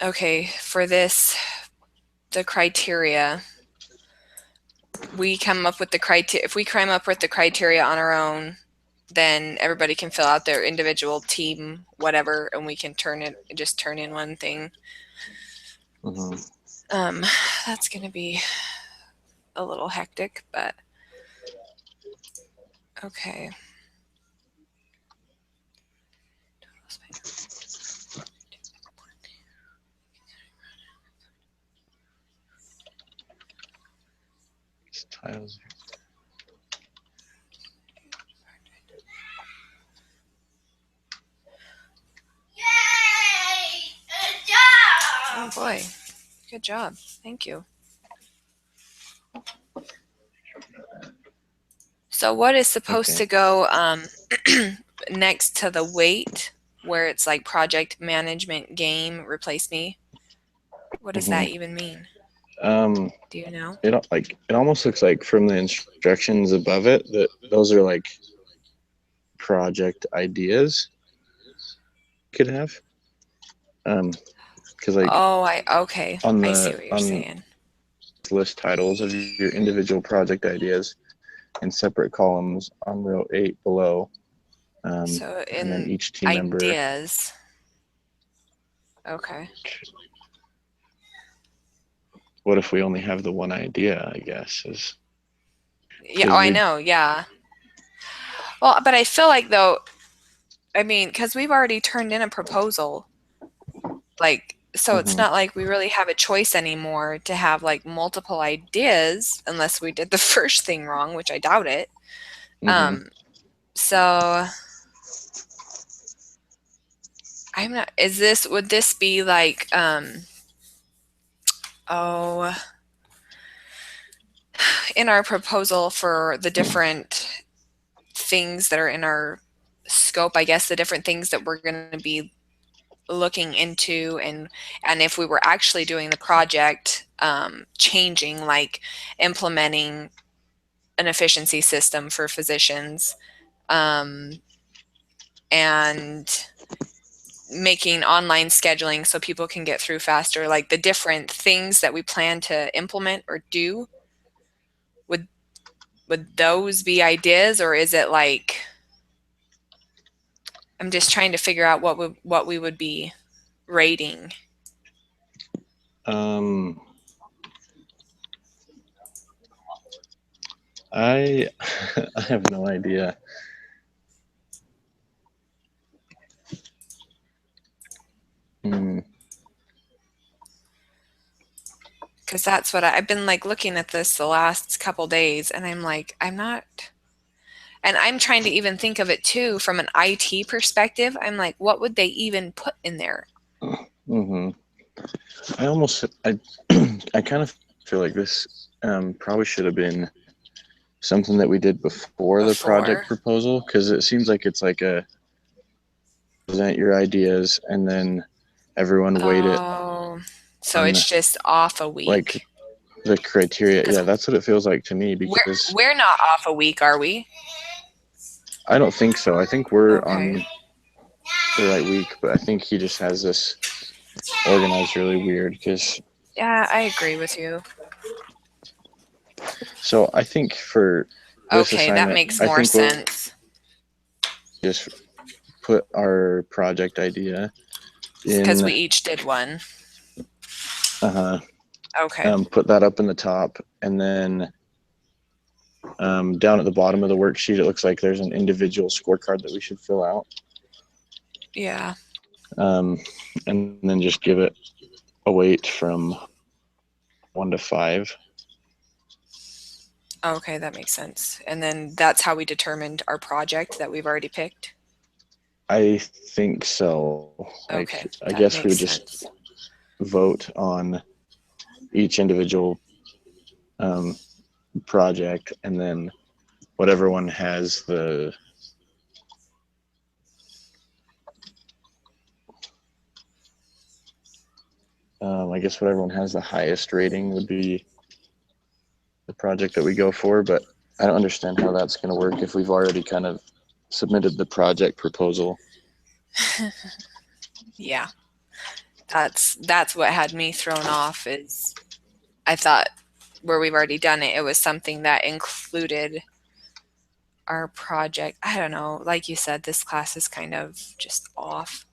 okay, for this, the criteria, we come up with the criteria. If we come up with the criteria on our own, then everybody can fill out their individual team, whatever, and we can turn in one thing. Mm-hmm. That's going to be a little hectic, but okay. Tiles. Oh boy, good job. Thank you. So what is supposed to go next to the weight, where it's like project management game, replace me? What does that even mean? Do you know? It almost looks like from the instructions above it that those are like project ideas you could have. Because like Okay. on I see the what you're on saying. list titles of your individual project ideas in separate columns on row 8 below, So and then in each team member. ideas. Okay. What if we only have the one idea? I guess is Yeah, oh, because I we. know. Yeah. Well, but I feel like though, I mean, because we've already turned in a proposal, like, so it's Mm-hmm, not like we really have a choice anymore to have like multiple ideas unless we did the first thing wrong, which I doubt it. mm-hmm. Um, so I'm not, would this be like, oh, in our proposal for the different things that are in our scope, I guess the different things that we're going to be looking into, and if we were actually doing the project, changing, like implementing an efficiency system for physicians, and making online scheduling so people can get through faster, like the different things that we plan to implement or do, would those be ideas, or is it like, I'm just trying to figure out what we would be rating. Um, I I have no idea. Mm, Because that's what I've been like looking at this the last couple days, and I'm like, I'm not, and I'm trying to even think of it too from an IT perspective. I'm like, what would they even put in there mm-hmm. I almost I kind of feel like this probably should have been something that we did before the project before? proposal because it seems like it's like a present your ideas and then everyone weight it Oh, so on it's just off a like week. the criteria. Because Yeah, that's what it feels like to me because we're not off a week, are we? I don't think so. I think we're Okay. on the right week, but I think he just has this organized really weird because Yeah, I agree with you. so I think for this Okay, that assignment, makes I more think we'll sense. just put our project idea Because in we each did one. uh Okay. put that up in the top and then down at the bottom of the worksheet it looks like there's an individual scorecard that we should fill out, Yeah. um, and then just give it a weight from 1 to 5. Okay, that makes sense. And then that's how we determined our project that we've already picked. I think so. Like Okay, I that guess we would makes just sense. vote on each individual um, project and then whatever one has the I guess whatever one has the highest rating would be the project that we go for, but I don't understand how that's going to work if we've already kind of submitted the project proposal. Yeah, That's what had me thrown off. Is I thought where we've already done it, it was something that included our project. I don't know. Like you said, this class is kind of just off.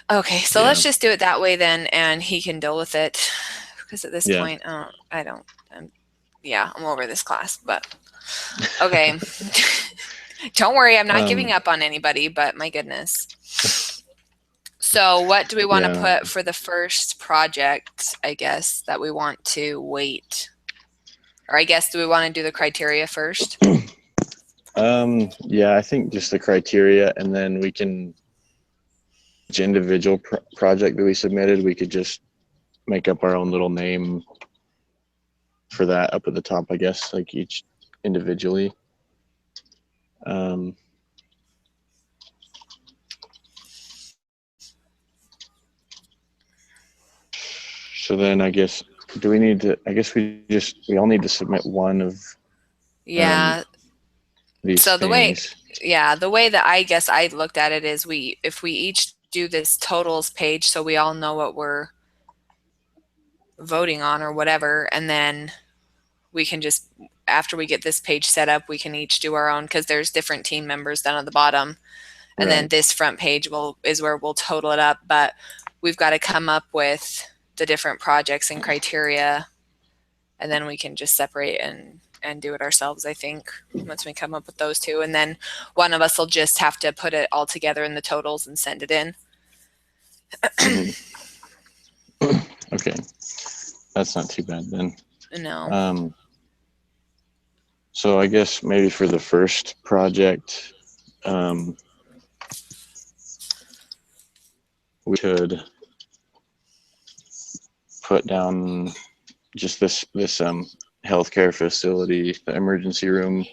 Okay, so Yeah. let's just do it that way then, and he can deal with it. Because at this Yeah. point, I'm over this class. But okay, don't worry, I'm not giving up on anybody. But my goodness. So, what do we want to Yeah. put for the first project? I guess that we want to wait, or I guess do we want to do the criteria first? Yeah, I think just the criteria, and then we can each individual project that we submitted, we could just make up our own little name for that up at the top, I guess, like each individually. So then I guess, do we need to, I guess we all need to submit one of Yeah. these So the way things. the way that I guess I looked at it is if we each do this totals page so we all know what we're voting on or whatever, and then we can just, after we get this page set up, we can each do our own, because there's different team members down at the bottom, and then this front page is where we'll total it up. But we've got to come up with the different projects and criteria, and then we can just separate and do it ourselves, I think, once we come up with those two. And then one of us will just have to put it all together in the totals and send it in. Okay, that's not too bad then. No. So I guess maybe for the first project, we could put down just this healthcare facility, the emergency room.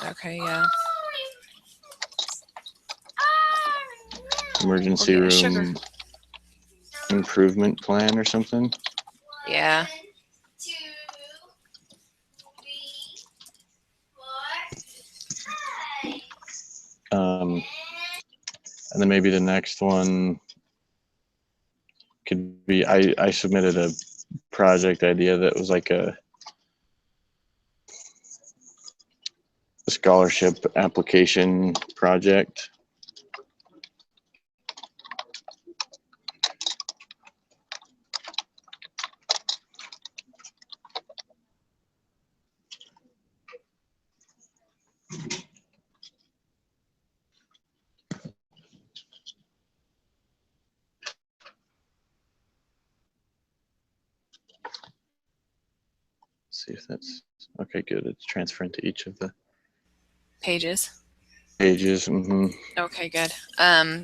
Okay, yeah. Emergency room improvement plan or something. Yeah. And then maybe the next one could be, I submitted a project idea that was like a scholarship application project. See if that's okay. Good. It's transferring to each of the pages. Mm-hmm. Okay, good.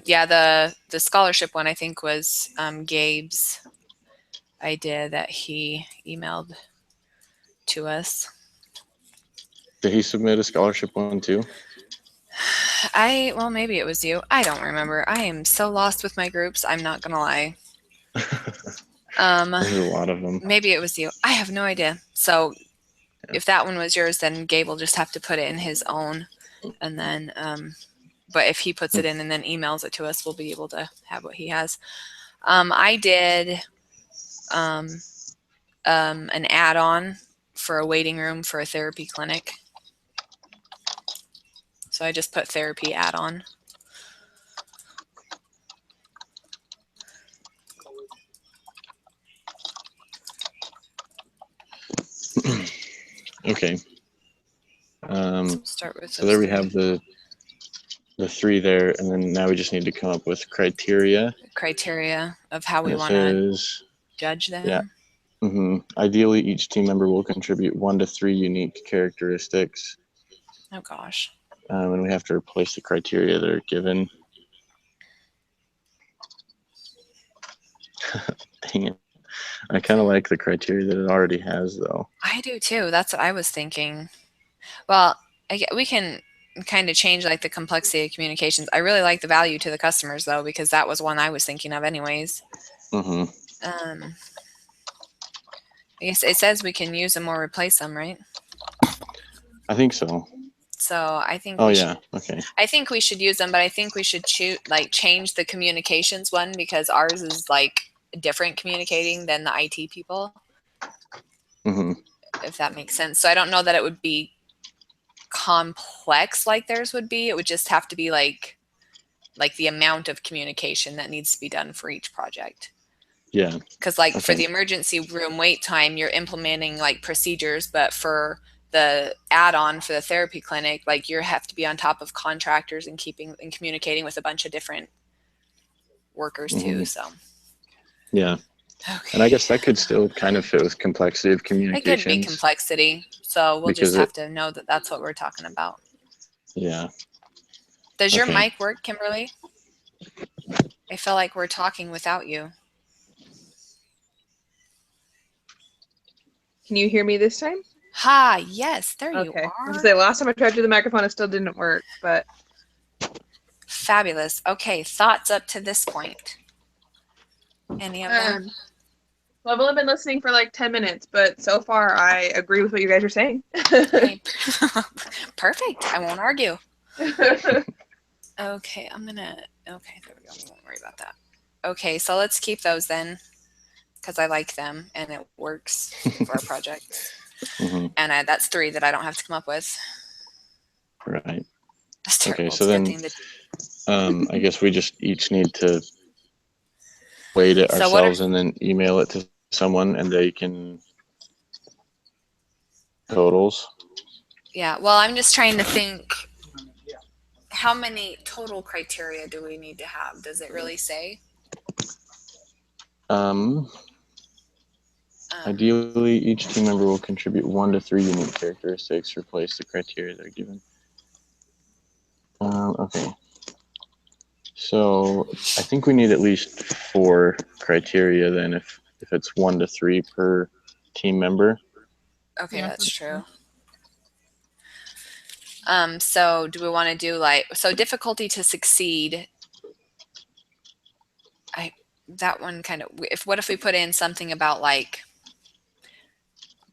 Yeah, the scholarship one I think was Gabe's idea that he emailed to us. Did he submit a scholarship one too? Well, maybe it was you. I don't remember. I am so lost with my groups. I'm not gonna lie. There's a lot of them. Maybe it was you. I have no idea. So if that one was yours, then Gabe will just have to put it in his own, and then but if he puts it in and then emails it to us, we'll be able to have what he has. I did an add-on for a waiting room for a therapy clinic. So I just put therapy add-on. Okay. Start with so there we have the three there, and then now we just need to come up with criteria. Criteria of how we want to judge them. Yeah. Mm-hmm. Ideally, each team member will contribute 1 to 3 unique characteristics. Oh gosh. And we have to replace the criteria that are given. Dang it. I kind of like the criteria that it already has, though. I do too. That's what I was thinking. Well, we can kind of change like the complexity of communications. I really like the value to the customers though, because that was one I was thinking of anyways. Mm-hmm. I guess it says we can use them or replace them, right? I think so. So I think Oh we yeah, should. okay. I think we should use them, but I think we should change the communications one because ours is like different communicating than the IT people. Mm-hmm. If that makes sense. So I don't know that it would be complex like theirs would be. It would just have to be like the amount of communication that needs to be done for each project. Yeah. Because like for Okay. the emergency room wait time, you're implementing like procedures, but for the add-on for the therapy clinic, like you have to be on top of contractors and keeping and communicating with a bunch of different workers Mm-hmm. too. So Yeah. okay. And I guess that could still kind of fit with complexity of It could be communications complexity. So we'll just because have it, to know that that's what we're talking about. yeah. Does your Okay. mic work, Kimberly? I feel like we're talking without you. Can you hear me this time? Ha, yes, there you Okay. I was are. gonna say last time I tried to do the microphone, it still didn't work, but Fabulous. Okay, thoughts up to this point? Any of them? well, I've only been listening for like 10 minutes, but so far I agree with what you guys are saying. Okay. Perfect. I won't argue. Okay, okay, there we go. We won't worry about that. Okay, so let's keep those then because I like them and it works for our projects. Mm-hmm. And that's 3 that I don't have to come up with. Right. That's terrible. Okay. It's So a good then, thing that. I guess we just each need to weight it So what are ourselves and then email it to someone, and they can totals. Yeah, well, I'm just trying to think how many total criteria do we need to have? Does it really say? Ideally, each team member will contribute 1 to 3 unique characteristics to replace the criteria that are given. Okay. So I think we need at least 4 criteria then if it's 1 to 3 per team member. Okay, Yeah, that's that's true. So do we want to do difficulty to succeed? That one kind of, what if we put in something about like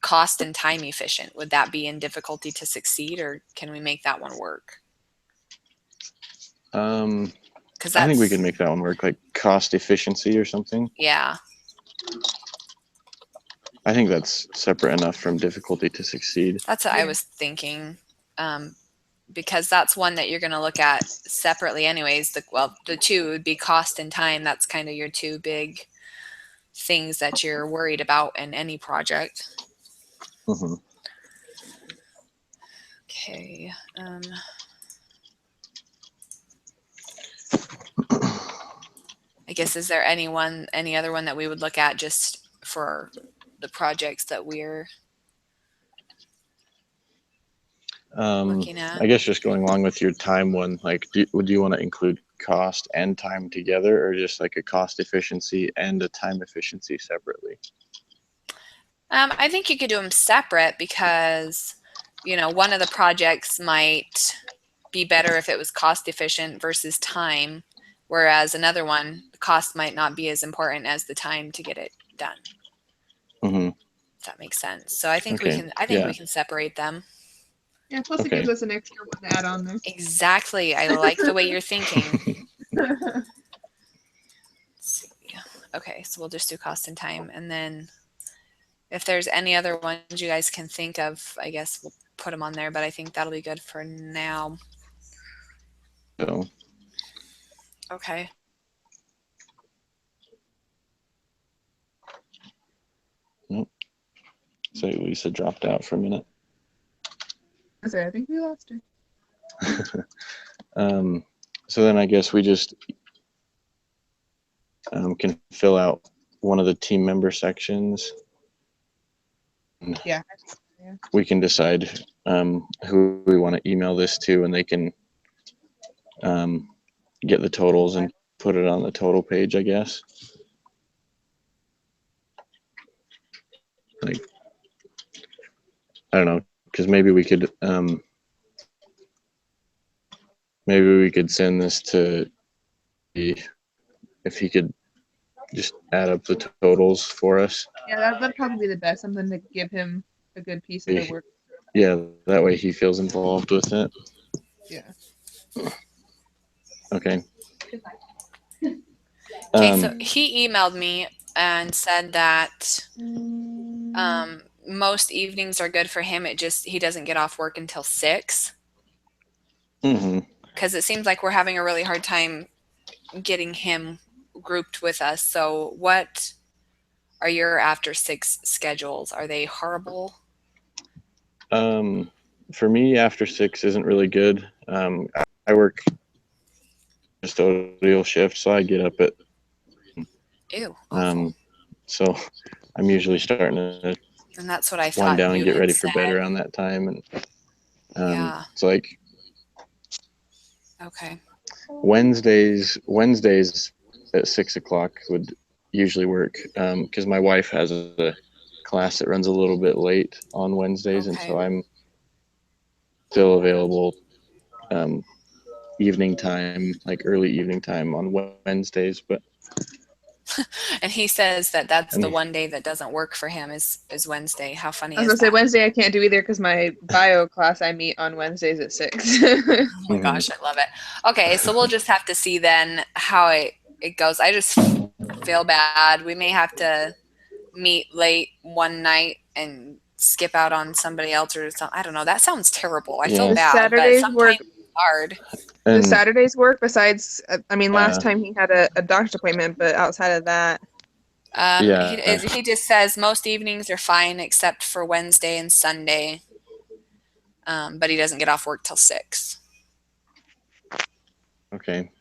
cost and time efficient? Would that be in difficulty to succeed, or can we make that one work? Because I think we can make that one work, like cost efficiency or something. Yeah. I think that's separate enough from difficulty to succeed. That's what I was thinking. Because that's one that you're going to look at separately anyways. The 2 would be cost and time. That's kind of your 2 big things that you're worried about in any project. Mm-hmm. Okay. I guess, is there any other one that we would look at just for the projects that we're looking at? I guess just going along with your time one, like, would you want to include cost and time together, or just like a cost efficiency and a time efficiency separately? I think you could do them separate because, one of the projects might be better if it was cost efficient versus time, whereas another one, the cost might not be as important as the time to get it done. Mm-hmm. If that makes sense. So I think Okay. we can separate them. Yeah, plus it gives us an extra one to add on there. Exactly. I like the way you're thinking. Let's see. Okay, so we'll just do cost and time, and then if there's any other ones you guys can think of, I guess we'll put them on there, but I think that'll be good for now. So. Okay. Nope. So Lisa dropped out for a minute. I think we lost her. So then I guess we just can fill out one of the team member sections. Yeah. We can decide who we want to email this to, and they can get the totals and put it on the total page, I guess. Like, I don't know, because maybe we could send this to if he could just add up the totals for us. Yeah, that'd probably be the best. Something to give him a good piece of the work. Yeah, that way he feels involved with it. Yeah. Okay. Okay, so Um, he emailed me and said that most evenings are good for him. He doesn't get off work until 6 mhm. because it seems like we're having a really hard time getting him grouped with us. So what are your after 6 schedules? Are they horrible? For me, after 6 isn't really good. I work custodial shift, so I get up at 3. Ew, awful. So I'm usually starting to And that's what I wind thought down and you get had ready for bed said. around that time. And Yeah. it's like Okay. Wednesdays at 6 o'clock would usually work because my wife has a class that runs a little bit late on Wednesdays, and Okay. so I'm still available evening time, like early evening time on Wednesdays. But And he says that that's the and one day that doesn't work for him is Wednesday. How funny I was is gonna say that? Wednesday I can't do either because my bio class I meet on Wednesdays at 6. Oh my gosh, I love it. Okay, so we'll just have to see then how it goes. I just feel bad. We may have to meet late one night and skip out on somebody else or something. I don't know. That sounds terrible. I feel Yeah. The bad, but Saturdays sometimes work. it's hard. The and Saturdays work besides. I mean, last uh, time he had a doctor's appointment, but outside of that, yeah, He just says most evenings are fine except for Wednesday and Sunday, but he doesn't get off work till 6. okay.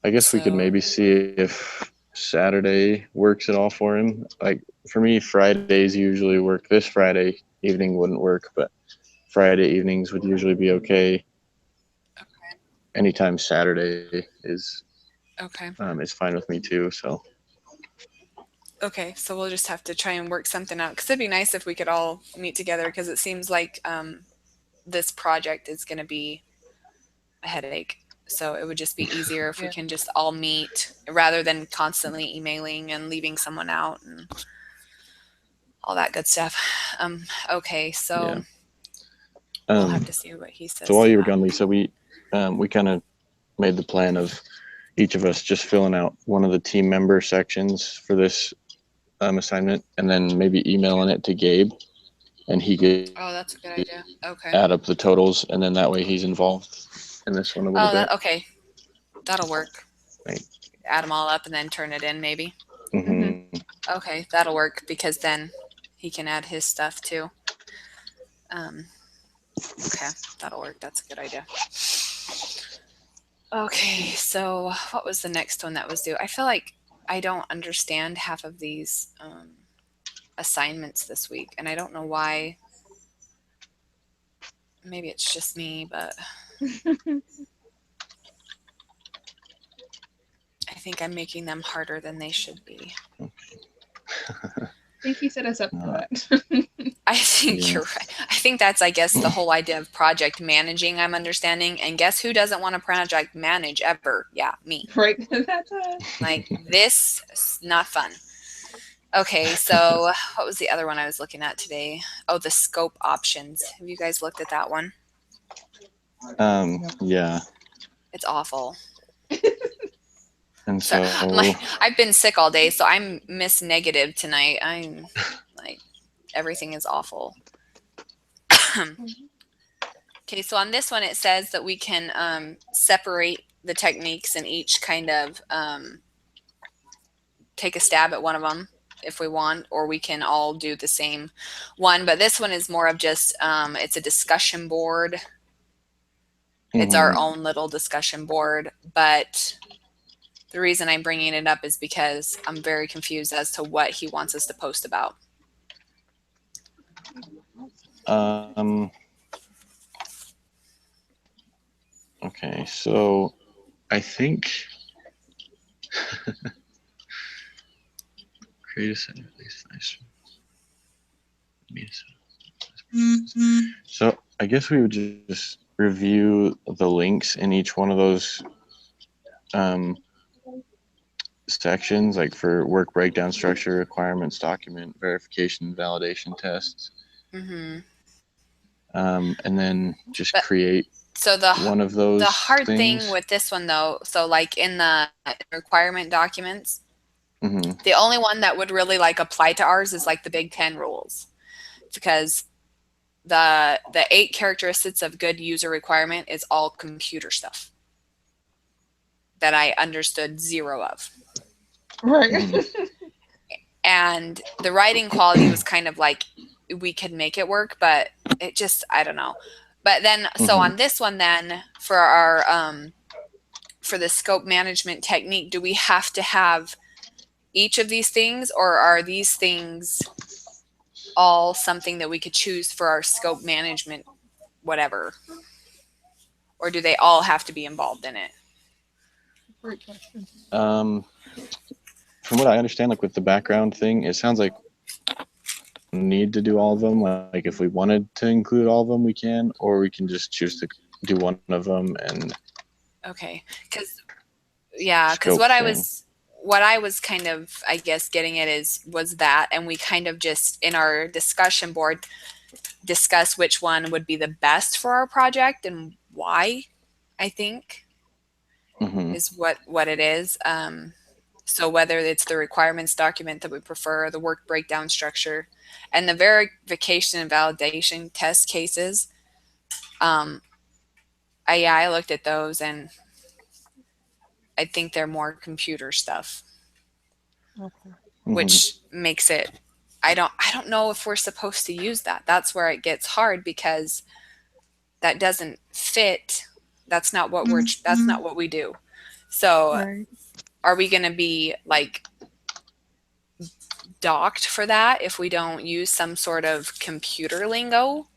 I guess we could So maybe see if Saturday works at all for him. Like for me, Fridays usually work. This Friday evening wouldn't work, but Friday evenings would usually be okay. Anytime Saturday okay. is fine with me too. So Okay, so we'll just have to try and work something out because it'd be nice if we could all meet together because it seems like this project is going to be a headache. So it would just be easier if we yeah. can just all meet rather than constantly emailing and leaving someone out and all that good stuff. Okay, yeah. so we'll have Um, to see what he so says while to you were that. gone, Lisa, we kind of made the plan of each of us just filling out one of the team member sections for this assignment, and then maybe emailing it to Gabe, and he could Oh, that's a good idea. Okay. add up the totals, and then that way he's involved in this one a little Oh, bit. okay. That'll work. Right. Add them all up and then turn it in, maybe. Hmm. Okay, that'll work because then he can add his stuff too. Um, okay, that'll work. That's a good idea. Okay, so what was the next one that was due? I feel like I don't understand half of these assignments this week, and I don't know why. Maybe it's just me, but I think I'm making them harder than they should be. I think he set us up for Uh, that. I think yeah. you're right. I think that's, I guess, the whole idea of project managing, I'm understanding. And guess who doesn't want to project manage ever? Yeah, me. Right? That's us. Like, this is not fun. Okay, so what was the other one I was looking at today? Oh, the scope options. Have you guys looked at that one? Yeah. It's awful. And So so, I've been sick all day, so I'm Miss Negative tonight. I'm like everything is awful. Okay, so on this one it says that we can separate the techniques and each kind of take a stab at one of them if we want, or we can all do the same one. But this one is more of just it's a discussion board. It's our own little discussion board, but the reason I'm bringing it up is because I'm very confused as to what he wants us to post about. okay, so I think create a set of these nice. So I guess we would just review the links in each one of those sections, like for work breakdown structure, requirements, document, verification, validation tests. Mm-hmm. and then just But- create So one of those the hard things. thing with this one though, so like in the requirement documents, Mm-hmm. the only one that would really like apply to ours is like the Big Ten rules, because the 8 characteristics of good user requirement is all computer stuff that I understood 0 of. Right. Mm-hmm. And the writing quality was kind of like we could make it work, but it just, I don't know. But then so Mm-hmm. on this one then for our for the scope management technique, do we have to have each of these things, or are these things all something that we could choose for our scope management whatever, or do they all have to be involved in it? Great question. From what I understand, like with the background thing, it sounds like we need to do all of them. Like if we wanted to include all of them, we can, or we can just choose to do one of them and Okay, because yeah, because scope thing. what I was kind of, I guess, getting at was that, and we kind of just in our discussion board discuss which one would be the best for our project and why, I think Mm-hmm. is what it is. So whether it's the requirements document that we prefer, the work breakdown structure, and the verification and validation test cases, I looked at those and I think they're more computer stuff, Okay. which makes it, I don't know if we're supposed to use that. That's where it gets hard, because that doesn't fit. That's not what we do. So Right. are we going to be like docked for that if we don't use some sort of computer lingo?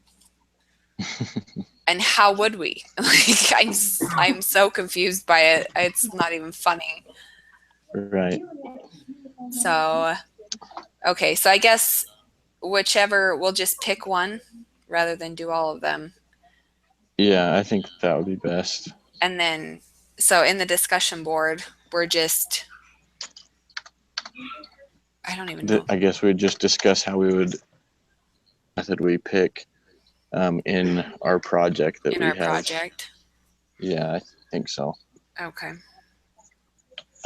And how would we? Like, I'm so confused by it. It's not even funny. Right. So, okay, so I guess whichever, we'll just pick one rather than do all of them. Yeah, I think that would be best. And then, so in the discussion board, we're just, I don't even know. I guess we'd just discuss how we would method we pick in our project that In we our have. project. Yeah, I think so. Okay.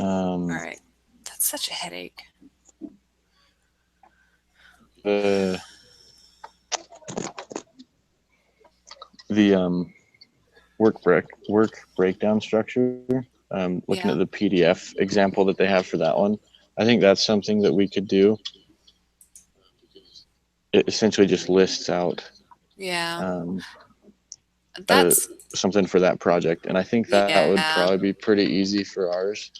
All right. That's such a headache. The work breakdown structure. Looking at the PDF example that they have for that one, I think that's something that we could do. It essentially just lists out That's something for that project, and I think that would probably be pretty easy for ours.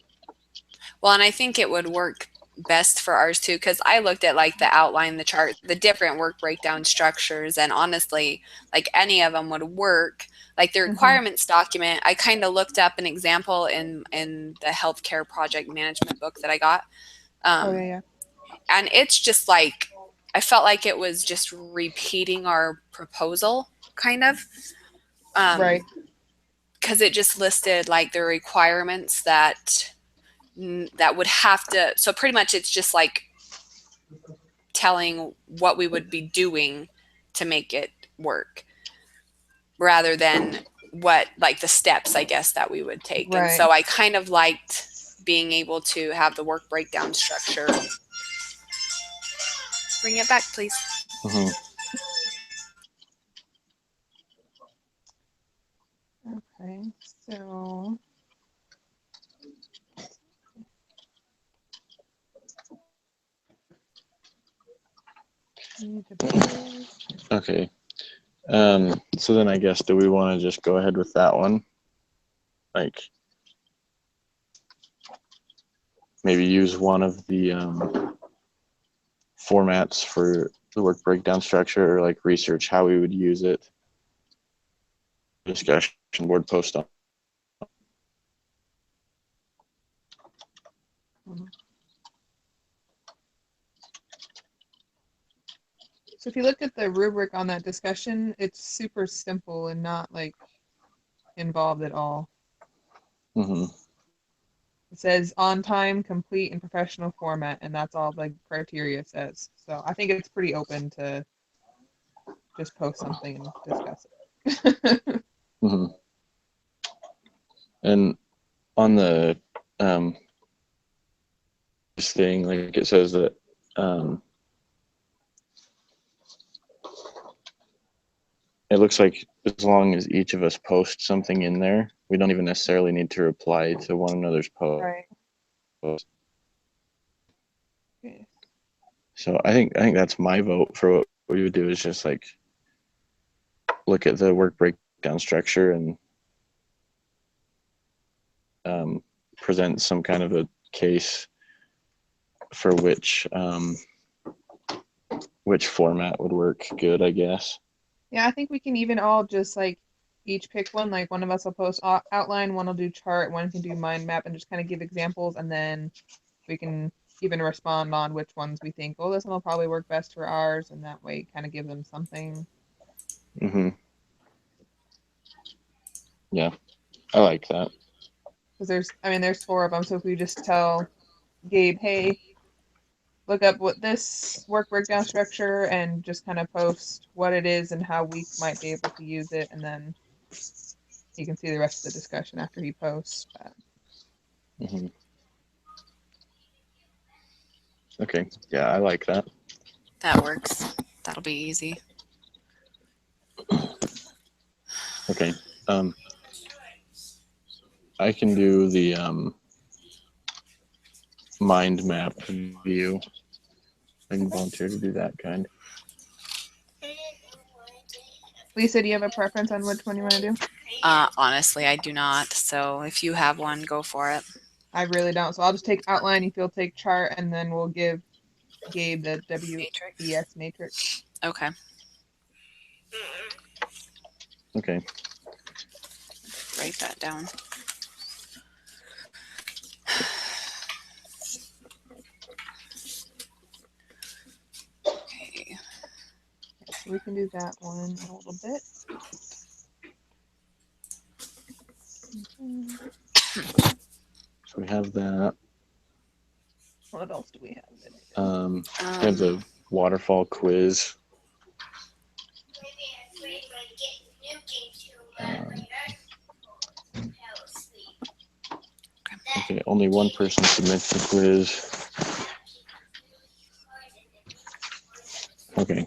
Well, and I think it would work best for ours too, because I looked at like the outline, the chart, the different work breakdown structures, and honestly, like any of them would work. Like the requirements document, I kind of looked up an example in the healthcare project management book that I got. And it's just like, I felt like it was just repeating our proposal, kind of. Right. Because it just listed like the requirements that would have to, so pretty much it's just like telling what we would be doing to make it work, rather than what, like the steps, I guess, that we would take. Right. And so I kind of liked being able to have the work breakdown structure. Bring it back, please. Okay, so Okay. So then I guess, do we want to just go ahead with that one? Like maybe use one of the formats for the work breakdown structure, or like research how we would use it. Discussion board post on. So if you look at the rubric on that discussion, it's super simple and not like involved at all. It says on time, complete, and professional format, and that's all the criteria says. So I think it's pretty open to just post something and discuss it. Mm-hmm. And on the this thing, like it says that it looks like as long as each of us post something in there, we don't even necessarily need to reply to one another's post. Right. Okay. So I think that's my vote for what we would do is just like look at the work breakdown structure and present some kind of a case for which format would work good, I guess. Yeah, I think we can even all just like each pick one. Like one of us will post outline, one will do chart, one can do mind map, and just kind of give examples, and then we can even respond on which ones we think, oh, this one will probably work best for ours, and that way kind of give them something. Mm-hmm. Yeah, I like that. Because there's four of them, so if we just tell Gabe, hey, look up what this work breakdown structure and just kind of post what it is and how we might be able to use it, and then you can see the rest of the discussion after he posts. Mm-hmm. Okay, yeah, I like that. That works. That'll be easy. Okay, I can do the mind map view. I can volunteer to do that kind. Lisa, do you have a preference on which one you want to do? Honestly, I do not. So if you have one, go for it. I really don't. So I'll just take outline, if you'll take chart, and then we'll give Gabe the WBS matrix. Okay. Okay. Write that down. Okay. So we can do that one a little bit. So we have that. What else do we have? We have the waterfall quiz. Okay, only one person submits the quiz. Okay.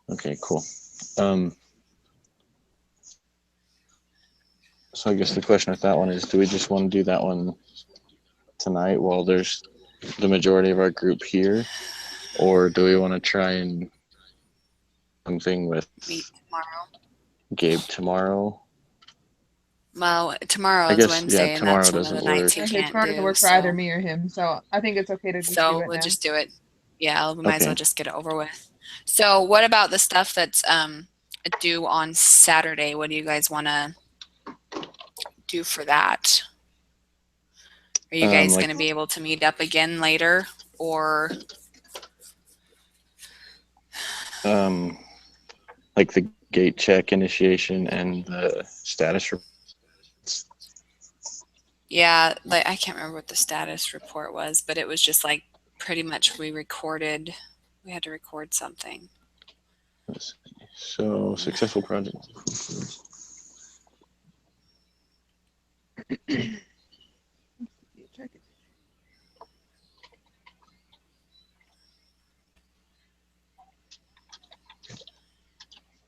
Okay, cool. So I guess the question with that one is, do we just want to do that one tonight while there's the majority of our group here? Or do we want to try and something with meet tomorrow? Gabe tomorrow? Well, tomorrow I is guess, Wednesday, yeah, and tomorrow that's one of the doesn't nights work. you can't Tomorrow doesn't do. work for either me or him, so I think it's okay to just do So it we'll now. just do it. Yeah, we might as well Okay. just get it over with. So what about the stuff that's due on Saturday? What do you guys want to do for that? Are you guys Like, going to be able to meet up again later, or like the gate check initiation and the status report? yeah, like I can't remember what the status report was, but it was just like pretty much we had to record something. So successful project.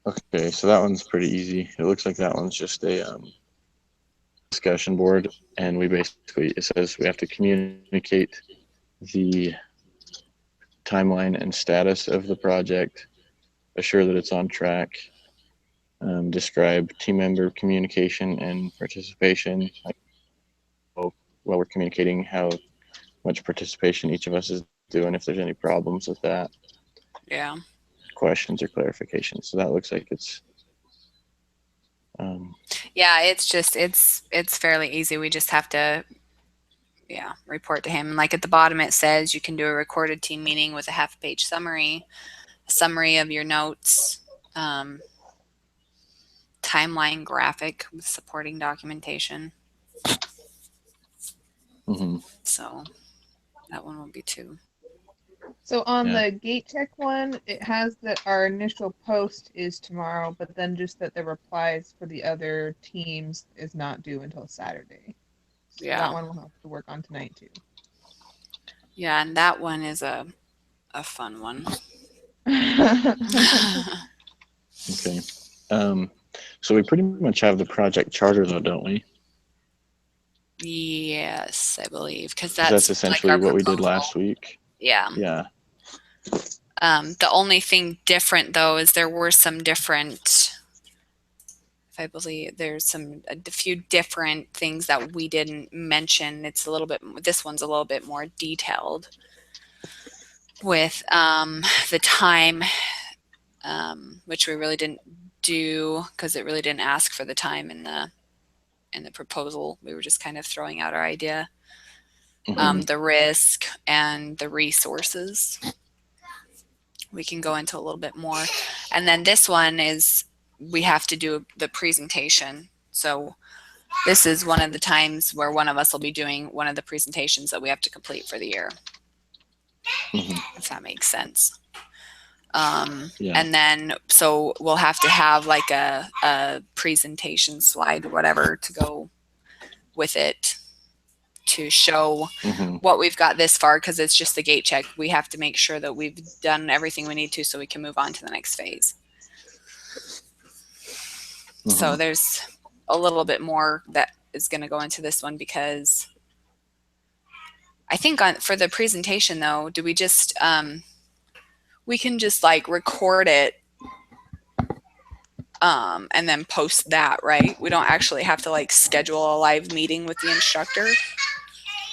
Okay, so that one's pretty easy. It looks like that one's just a discussion board, and we basically, it says we have to communicate the timeline and status of the project, assure that it's on track, describe team member communication and participation, like, while we're communicating how much participation each of us is doing, if there's any problems with that, Yeah. questions or clarifications. So that looks like it's Yeah, it's fairly easy. We just have to report to him. Like at the bottom it says you can do a recorded team meeting with a half-page summary. summary of your notes, timeline graphic with supporting documentation. Mm-hmm. So that one will be 2. So on Yeah. the gate check one, it has that our initial post is tomorrow, but then just that the replies for the other teams is not due until Saturday. So that Yeah. one we'll have to work on tonight too. Yeah, and that one is a fun one. Okay. So we pretty much have the project charter though, don't we? Yes, I believe, because 'Cause that's that's like essentially our what we did proposal. last week. Yeah. Yeah. The only thing different though is there were some different, I believe there's a few different things that we didn't mention. It's a little bit, this one's a little bit more detailed with the time, which we really didn't do because it really didn't ask for the time in the proposal. We were just kind of throwing out our idea. Mm-hmm. The risk and the resources. We can go into a little bit more. And then this one is we have to do the presentation. So this is one of the times where one of us will be doing one of the presentations that we have to complete for the year. Mm-hmm. If that makes sense. Yeah. And then, so we'll have to have like a presentation slide, whatever, to go with it to show what we've got this far, because it's just the gate check. We have to make sure that we've done everything we need to so we can move on to the next phase. So there's a little bit more that is going to go into this one, because I think for the presentation though, do we just we can just like record it and then post that, right? We don't actually have to like schedule a live meeting with the instructor,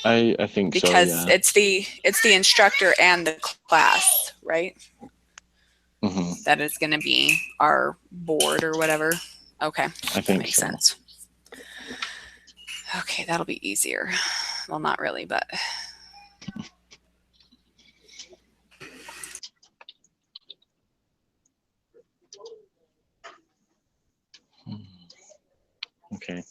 I think because so, yeah. it's the instructor and the class, right? That is going to be our board or whatever. Okay, that makes sense. Okay, that'll be easier. Well, not really, but Okay.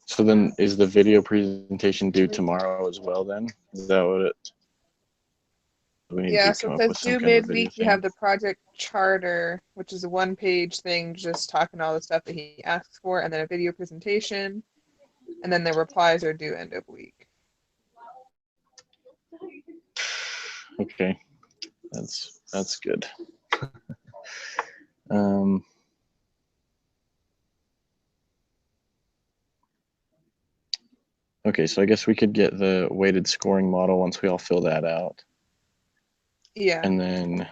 So then is the video presentation due tomorrow as well then? Is that what it? We need Yeah, to so come it up says with some due kind of video midweek, you thing. have the project charter, which is a 1-page thing just talking all the stuff that he asks for, and then a video presentation, and then the replies are due end of week. Okay, that's good. Okay, so I guess we could get the weighted scoring model once we all fill that out. Yeah. And then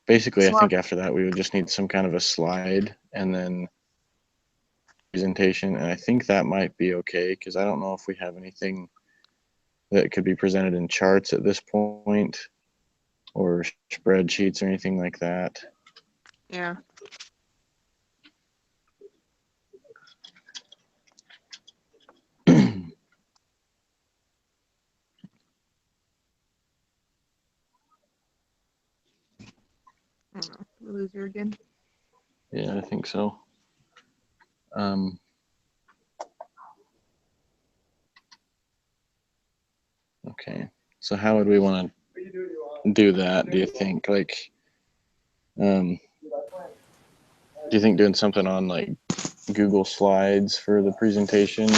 basically, I think after that, we would just need some kind of a slide and then presentation. And I think that might be okay, because I don't know if we have anything that could be presented in charts at this point or spreadsheets or anything like that. Yeah. I don't know. Did we lose her again? Yeah, I think so. Okay, so how would we want to do that, do you think? Like, do you think doing something on like Google Slides for the presentation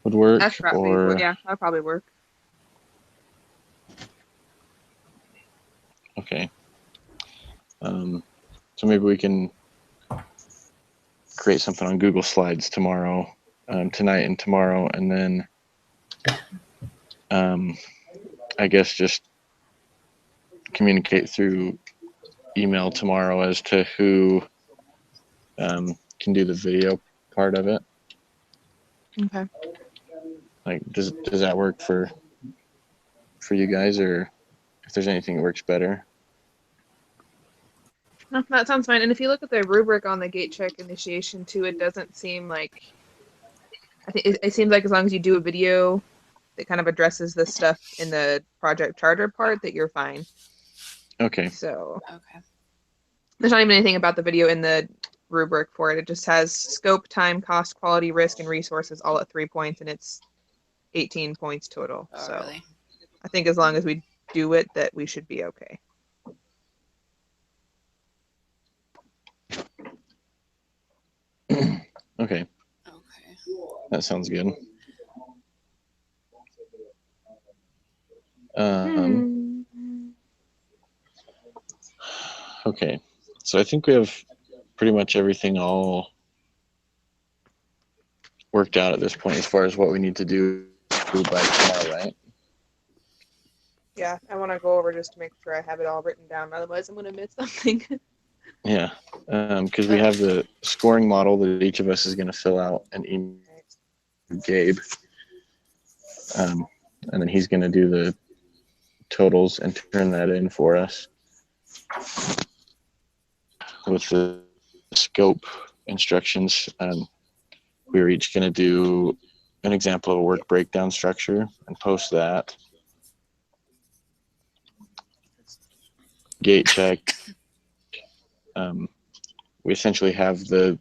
would work? That's probably, or yeah, that'll probably work. Okay. So maybe we can create something on Google Slides tomorrow, tonight and tomorrow, and then I guess just communicate through email tomorrow as to who can do the video part of it. Okay. Like, does that work for you guys, or if there's anything that works better? No, that sounds fine. And if you look at the rubric on the gate check initiation too, it doesn't seem like I think it seems like as long as you do a video that kind of addresses the stuff in the project charter part, that you're fine. Okay. So Okay. there's not even anything about the video in the rubric for it. It just has scope, time, cost, quality, risk, and resources all at 3 points, and it's 18 points total. Oh, So really? I think as long as we do it, that we should be okay. Okay, Okay. that sounds good. Okay, so I think we have pretty much everything all worked out at this point as far as what we need to do by tomorrow, right? Yeah, I want to go over just to make sure I have it all written down. Otherwise, I'm going to miss something. Yeah, because we have the scoring model that each of us is going to fill out and email Gabe, and then he's going to do the totals and turn that in for us. With the scope instructions, we were each going to do an example of a work breakdown structure and post that. Gate check. We essentially have the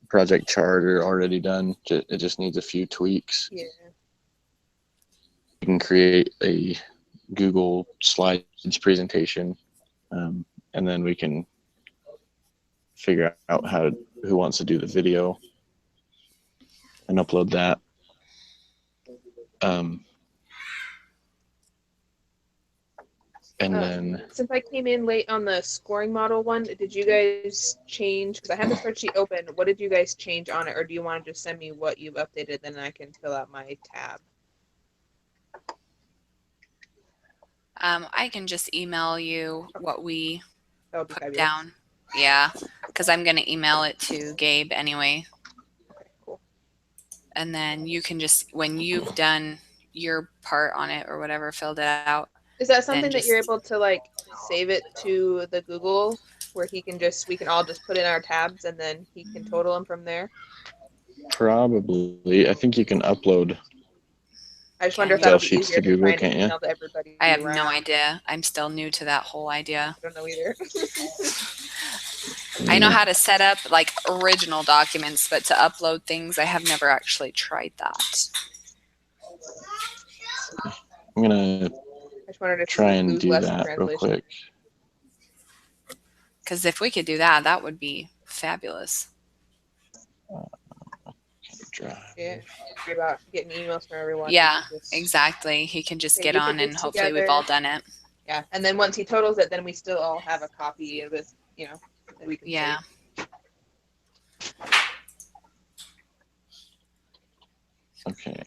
project charter already done. It just needs a few tweaks. Yeah. We can create a Google Slides presentation, and then we can figure out who wants to do the video and upload that. And then since I came in late on the scoring model one, did you guys change? Because I have the spreadsheet open. What did you guys change on it, or do you want to just send me what you've updated, then I can fill out my tab? I can just email you what we That would be put fabulous. down. Yeah, because I'm going to email it to Gabe anyway. Okay, cool. And then you can just, when you've done your part on it or whatever, filled it out. Is that something that you're able to like save it to the Google where we can all just put in our tabs and then he can total them from there? probably, I think you can upload I just wonder if Excel that'll be sheets easier to than Google, trying to can't you? email to everybody. I have no around. idea. I'm still new to that whole idea. I don't know either. I know how to set up like original documents, but to upload things, I have never actually tried that. I'm gonna I just wondered if try we and lose do less in that real translation. quick. Because if we could do that, that would be fabulous. Yeah, worry about getting emails from everyone. Yeah, exactly. He can just get on and hopefully we've all done it. Yeah, and then once he totals it, then we still all have a copy of it, you know, that we can Yeah. save. Okay.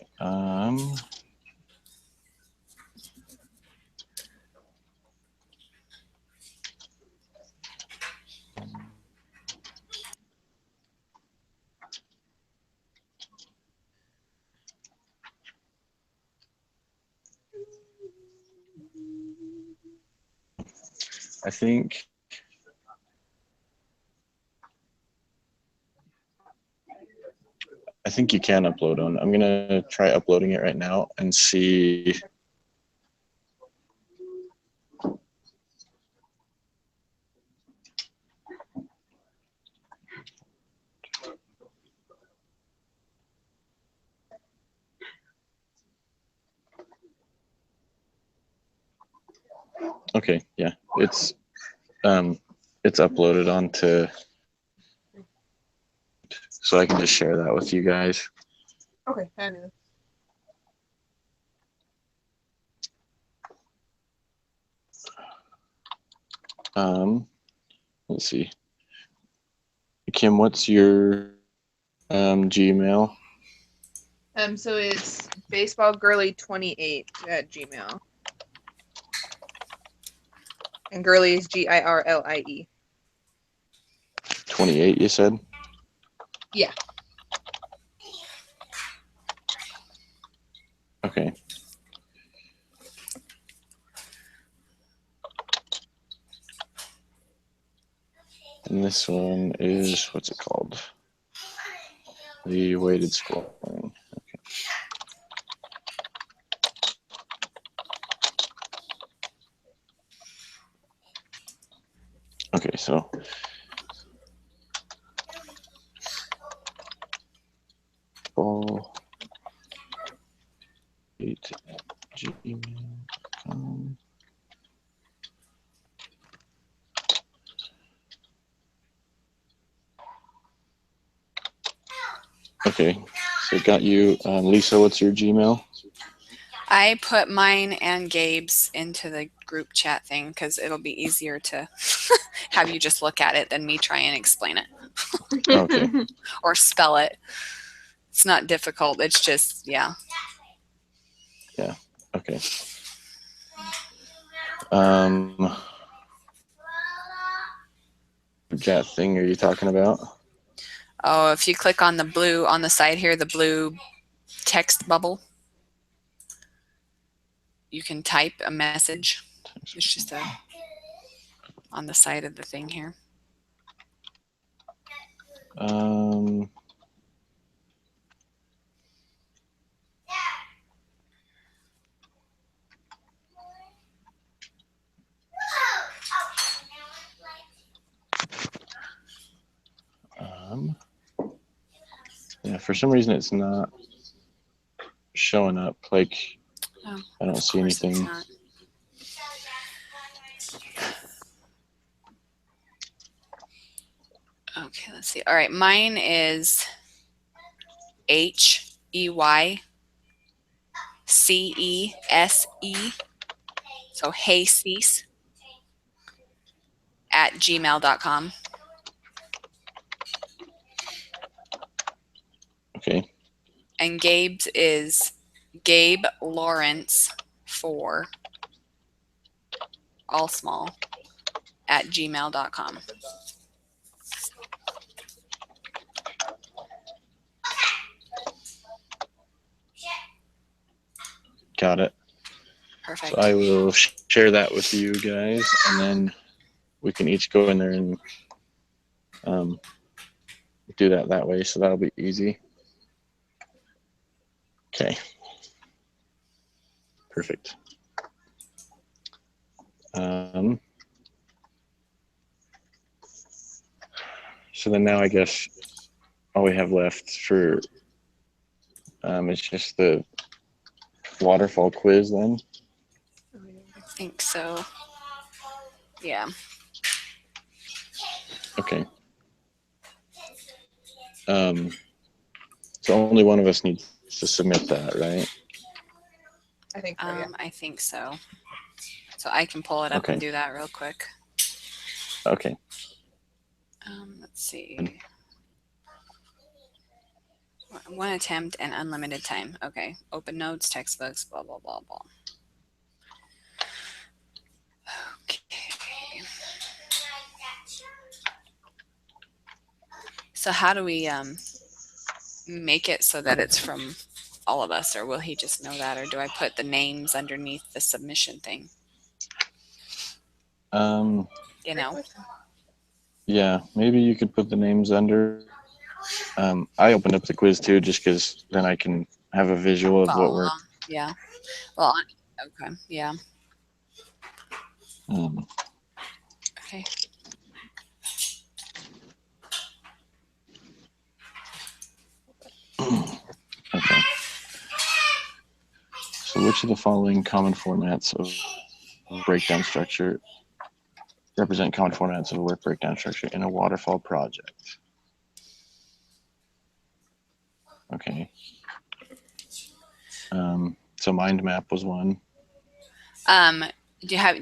I think you can upload one. I'm gonna try uploading it right now and see. Okay, yeah, it's uploaded onto, so I can just share that with you guys. Okay, fabulous. Let's see. Kim, what's your Gmail? So it's baseballgirly28 at Gmail. And girly is GIRLIE. 28, you said? Yeah. Okay. And this one is, what's it called? The weighted scoring. Okay, so ball 8@gmail.com. Okay, so got you. Lisa, what's your Gmail? I put mine and Gabe's into the group chat thing because it'll be easier to have you just look at it than me try and explain it Okay. or spell it. It's not difficult. It's just, yeah. Yeah. Okay. Chat thing are you talking about? Oh, if you click on the blue on the side here, the blue text bubble, you can type a message. It's just on the side of the thing here. Yeah, for some reason it's not showing up. Like, Oh, I don't see anything. Okay, let's see. All right, mine is HEYCESE. So Haycease at gmail.com. Okay. And Gabe's is Gabe Lawrence 4, all small, at gmail.com. Got it. Perfect. So I will share that with you guys, and then we can each go in there and do that way. So that'll be easy. Okay. Perfect. So then now I guess all we have left for is just the waterfall quiz then. I think so. Yeah. Okay. So only one of us needs to submit that, right? I think so, yeah. I think so. So I can pull it up and do that real quick. Okay. Let's see. One attempt and unlimited time. Okay. Open notes, textbooks, blah, blah, blah, blah. Okay. So how do we make it so that it's from all of us, or will he just know that, or do I put the names underneath the submission thing? You know? Yeah, maybe you could put the names under. I opened up the quiz too, just because then I can have a visual of what we're. Yeah. Well, okay. Yeah. Okay. Okay. So which of the following common formats of breakdown structure represent common formats of a work breakdown structure in a waterfall project? Okay. So mind map was one. Do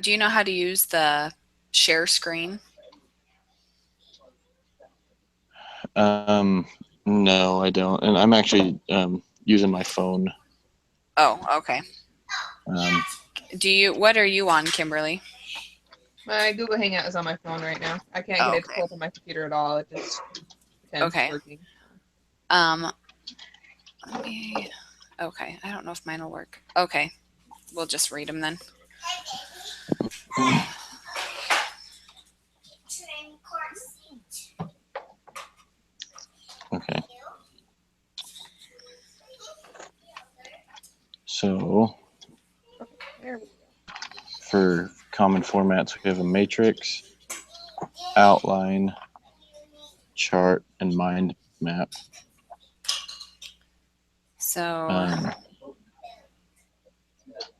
you know how to use the share screen? No, I don't. And I'm actually using my phone. Oh, okay. What are you on, Kimberly? My Google Hangout is on my phone right now. I can't get it to pull up on my computer at all. It just pretends it's working. Okay. I don't know if mine will work. Okay. We'll just read them then. Okay. for common formats, we have a matrix, outline, chart, and mind map. So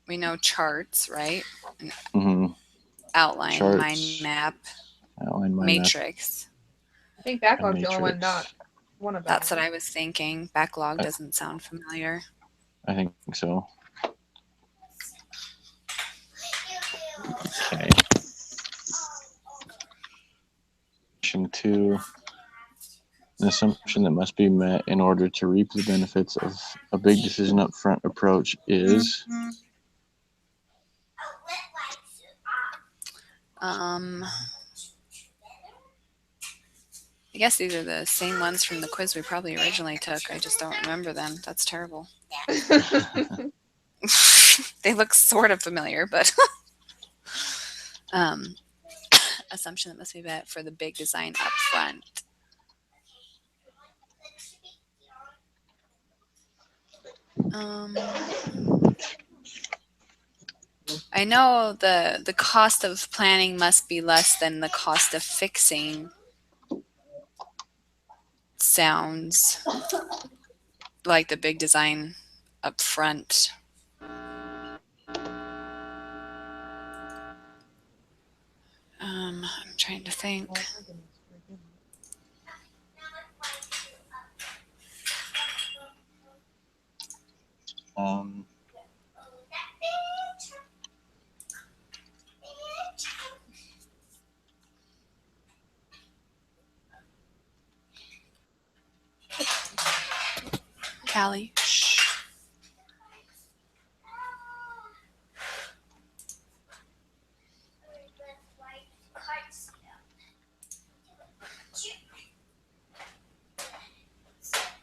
we know charts, right? Outline, Charts, mind map, outline, mind matrix. I think backlog's the only one not one of them. That's what I was thinking. Backlog doesn't sound familiar. I think so. Okay. Question 2. An assumption that must be met in order to reap the benefits of a big decision upfront approach is I guess these are the same ones from the quiz we probably originally took. I just don't remember them. That's terrible. They look sort of familiar, but assumption that must be met for the big design up front. I know the cost of planning must be less than the cost of fixing. Sounds like the big design up front. I'm trying to think. Callie. Shh.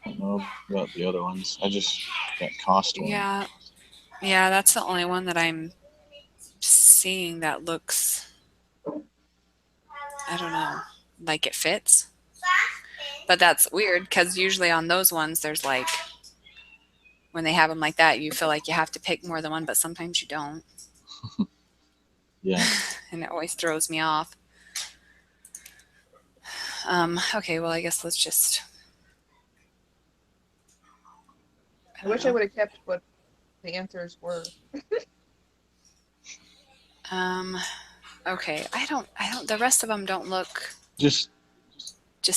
I don't know about the other ones. I just got cost one. Yeah, that's the only one that I'm seeing that looks, I don't know, like it fits. But that's weird because usually on those ones there's like, when they have them like that, you feel like you have to pick more than one, but sometimes you don't. Yeah. And it always throws me off. Okay, well, I guess let's just. I wish I would have kept what the answers were. Okay, I don't, the rest of them don't look. Just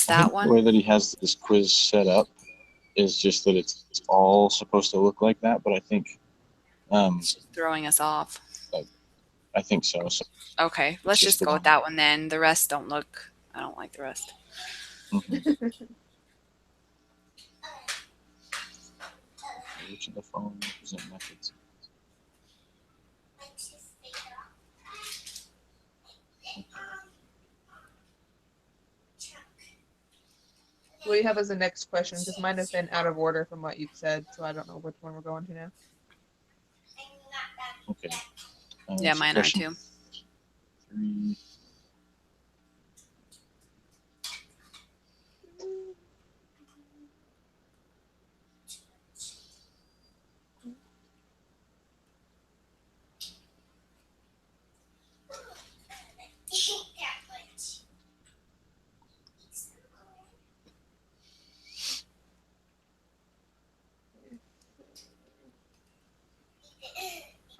that one? The way that he has this quiz set up is just that it's all supposed to look like that, but I think it's just throwing us off. I think so. Okay, let's just go with that one then. The rest don't look. I don't like the rest. Which of the following represent methods? What do you have as the next question? Because mine have been out of order from what you've said, so I don't know which one we're going to now. Okay. Yeah, mine are too. 3.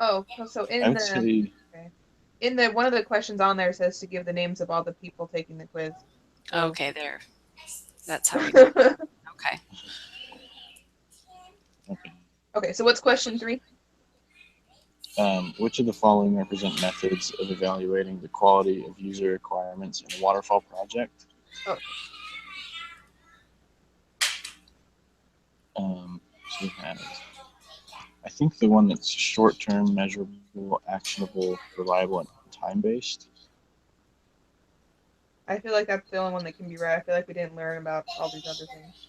Oh, so in the one of the questions on there says to give the names of all the people taking the quiz. So. Okay, there. That's how we know. Okay. Okay, so what's question 3? Which of the following represent methods of evaluating the quality of user requirements in a waterfall project? Oh. So we have, I think the one that's short-term, measurable, actionable, reliable, and time-based. I feel like that's the only one that can be right. I feel like we didn't learn about all these other things.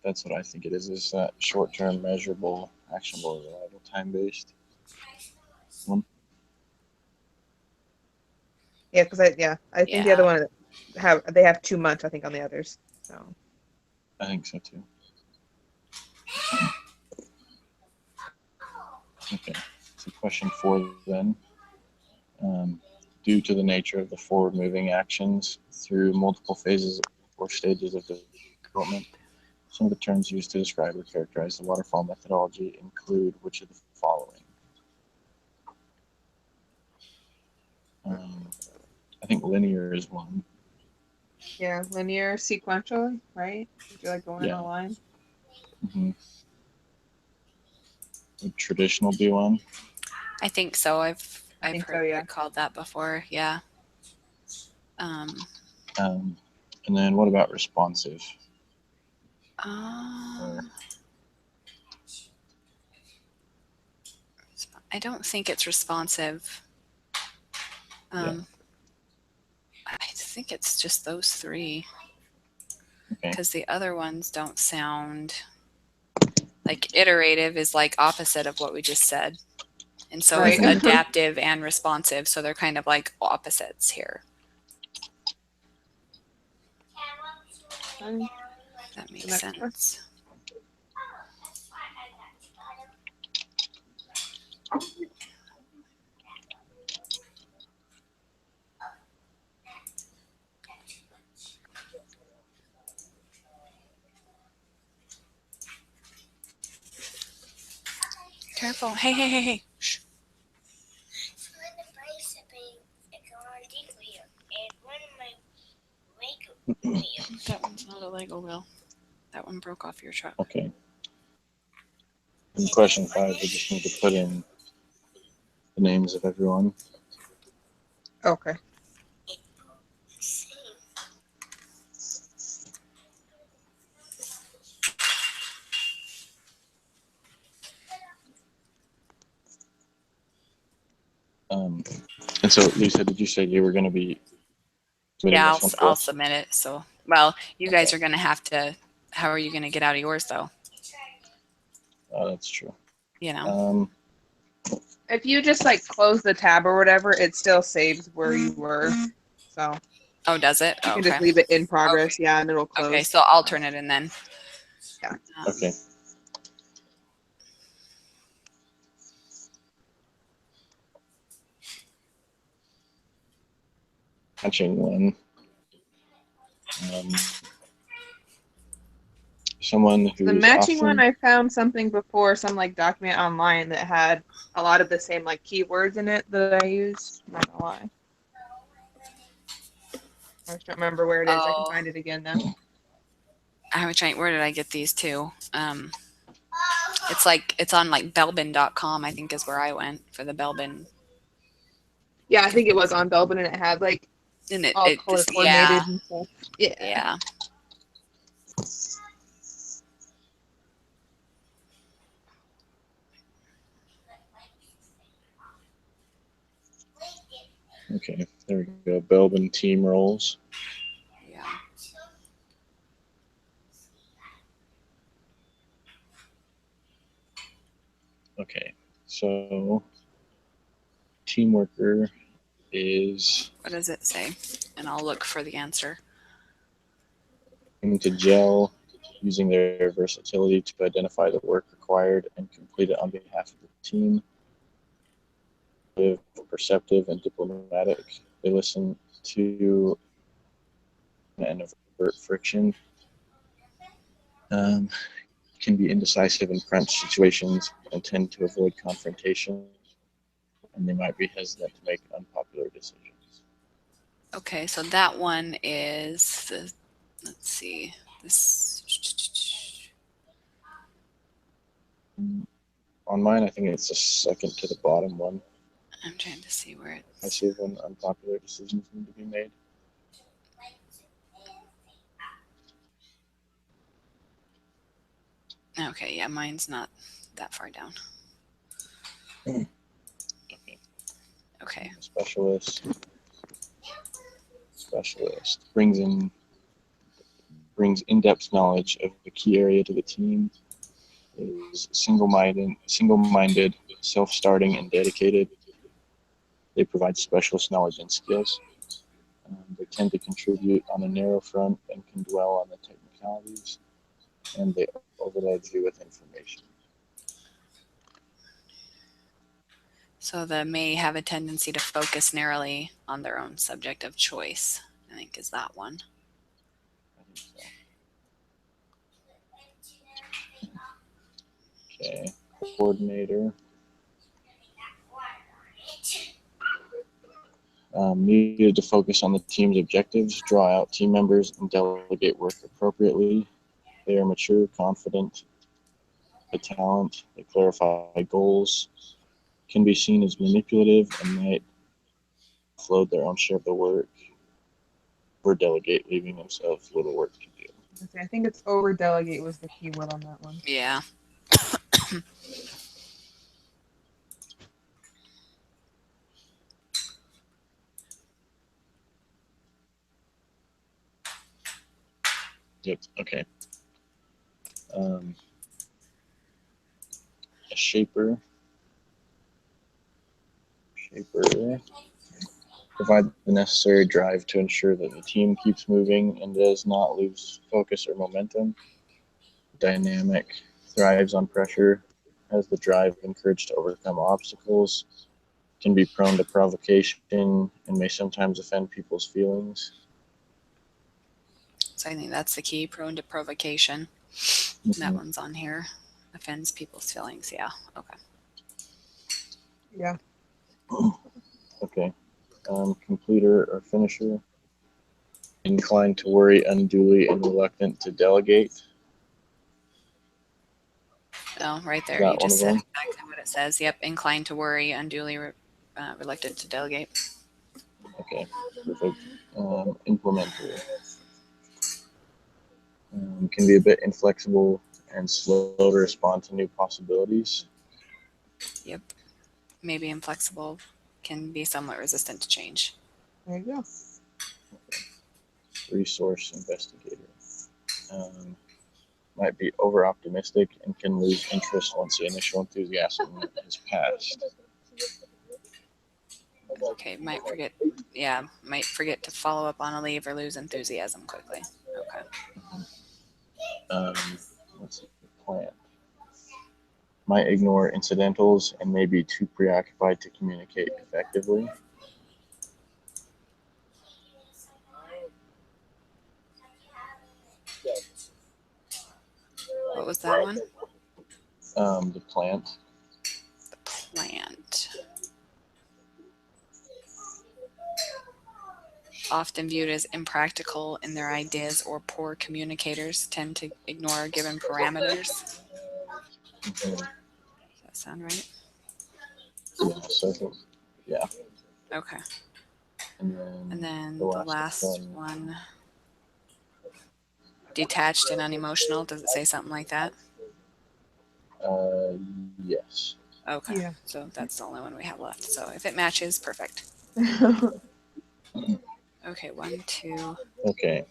That's what I think it is that short-term, measurable, actionable, reliable, time-based one. Yeah, because I think the other Yeah. one they have too much, I think, on the others. So I think so too. Okay, so question 4 then. Due to the nature of the forward-moving actions through multiple phases or stages of development, some of the terms used to describe or characterize the waterfall methodology include which of the following? I think linear is one. yeah, linear, sequential, right? You're like going in Yeah. a line. Mm-hmm. Would traditional be one? I think so. I've think so, heard yeah. it called that before. Yeah. And then what about responsive? I don't think it's responsive. Yeah. I think it's just those three. Okay. Because the other ones don't sound like iterative is like opposite of what we just said. And so is Right. adaptive and responsive. So they're kind of like opposites here. That makes sense. Careful. Hey, hey, hey, hey. Shh. That one's not a Lego wheel. That one broke off your truck. Okay. In question 5, we just need to put in the names of everyone. Okay. And so, Lisa, did you say you were going to be submitting Yeah, this one for I'll us? submit it. So, well, you guys Okay. are going to have to. How are you going to get out of yours, though? Oh, that's true. You know. If you just like close the tab or whatever, it still saves where you were. So Oh, does it? you can Okay. just leave it in progress, yeah, and it'll close. Okay, so I'll turn it in then. Yeah. Okay. Matching one. Someone who's The matching often, one, I found something before, some like document online that had a lot of the same like keywords in it that I used. I'm not gonna lie. I just don't remember where it is. I can find it again though. I was trying. Where did I get these two? It's on like Belbin.com. I think is where I went for the Belbin. Yeah, I think it was on Belbin, and it had like And all it color just coordinated and stuff. Yeah. yeah. okay, there we go. Belbin team roles. Yeah. Okay, so team worker is What does it say? And I'll look for the answer. to gel using their versatility to identify the work required and complete it on behalf of the team. Perceptive and diplomatic. They listen to and avert friction. Can be indecisive in crunch situations and tend to avoid confrontation. And they might be hesitant to make unpopular decisions. Okay, so that one is the. Let's see. This. On mine, I think it's the second to the bottom one. I'm trying to see where it's. I see when unpopular decisions need to be made. Okay, yeah, mine's not that far down. Okay. Specialist brings in-depth knowledge of the key area to the team. Is single-minded, self-starting, and dedicated. They provide specialist knowledge and skills. They tend to contribute on a narrow front and can dwell on the technicalities, and they overload you with information. So they may have a tendency to focus narrowly on their own subject of choice, I think is that one. I think so. Okay, coordinator. Needed to focus on the team's objectives, draw out team members, and delegate work appropriately. They are mature, confident, the talent, they clarify goals, can be seen as manipulative, and might offload their own share of the work or delegate, leaving themselves little work to do. I think it's over delegate was the key word on that one. Yeah. Yep. Okay. A shaper. Provide the necessary drive to ensure that the team keeps moving and does not lose focus or momentum. Dynamic. Thrives on pressure. Has the drive and courage to overcome obstacles. Can be prone to provocation and may sometimes offend people's feelings. So I think that's the key, prone to provocation. Mm-hmm. That one's on here. Offends people's feelings. Yeah. Okay. Yeah. Okay. Completer or finisher. Inclined to worry unduly and reluctant to delegate. Oh, right there. That You just one said of them? exactly what it says. Yep. Inclined to worry, unduly reluctant to delegate. Okay, perfect. Implementer. Can be a bit inflexible and slow to respond to new possibilities. Yep. Maybe inflexible, can be somewhat resistant to change. There you go. Resource investigator. Might be over optimistic and can lose interest once the initial enthusiasm has passed. Okay. Might forget. Yeah. Might forget to follow up on a leave or lose enthusiasm quickly. Okay. Let's see, plant. Might ignore incidentals and may be too preoccupied to communicate effectively. What was that one? The plant. The plant. Often viewed as impractical in their ideas or poor communicators, tend to ignore given parameters. Mm-hmm. Does that sound right? Yeah, so yeah. Okay. And then the the last one. Detached and unemotional. Does it say something like that? Yes. Okay. Yeah. So that's the only one we have left. So if it matches, perfect. Okay, 1, 2. Okay.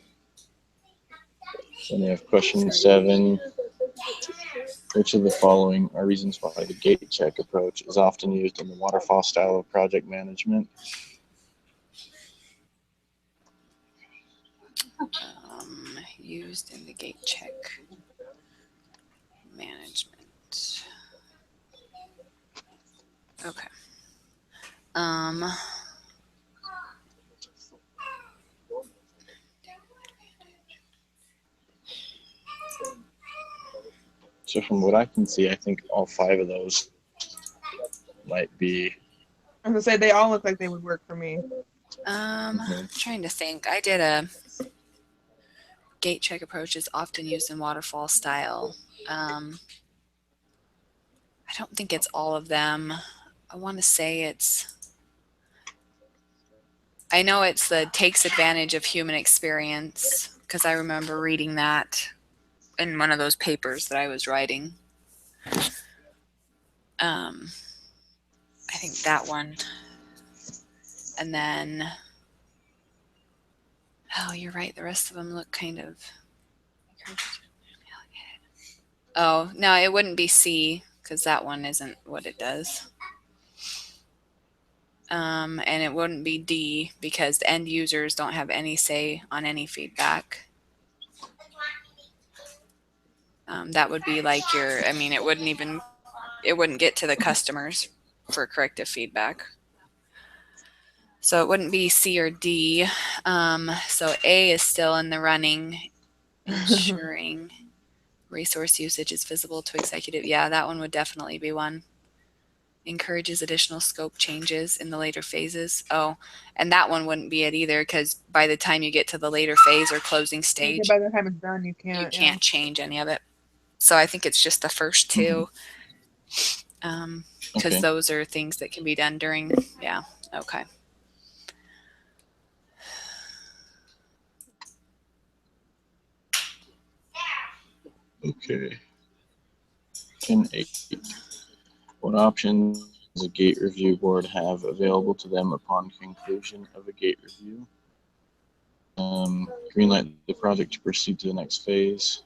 So we have question 7. Which of the following are reasons why the gate check approach is often used in the waterfall style of project management? Used in the gate check management. Okay. So from what I can see, I think all 5 of those might be. I was gonna say they all look like they would work for me. Trying to think. I did a gate check approach is often used in waterfall style. I don't think it's all of them. I want to say I know it's the takes advantage of human experience because I remember reading that in one of those papers that I was writing. I think that one. And then, oh, you're right. The rest of them look kind of. Oh, no, it wouldn't be C because that one isn't what it does. And it wouldn't be D because the end users don't have any say on any feedback. That would be like your, I mean, it wouldn't get to the customers for corrective feedback. So it wouldn't be C or D. So A is still in the running, ensuring resource usage is visible to executive. Yeah, that one would definitely be one. Encourages additional scope changes in the later phases. Oh, and that one wouldn't be it either because by the time you get to the later phase or closing stage, By the time it's done, you you can't. can't change any of it. So I think it's just the first two, because Okay. those are things that can be done during. Yeah. Okay. Okay. 10.8. What options does a gate review board have available to them upon conclusion of a gate review? Greenlight the project to proceed to the next phase.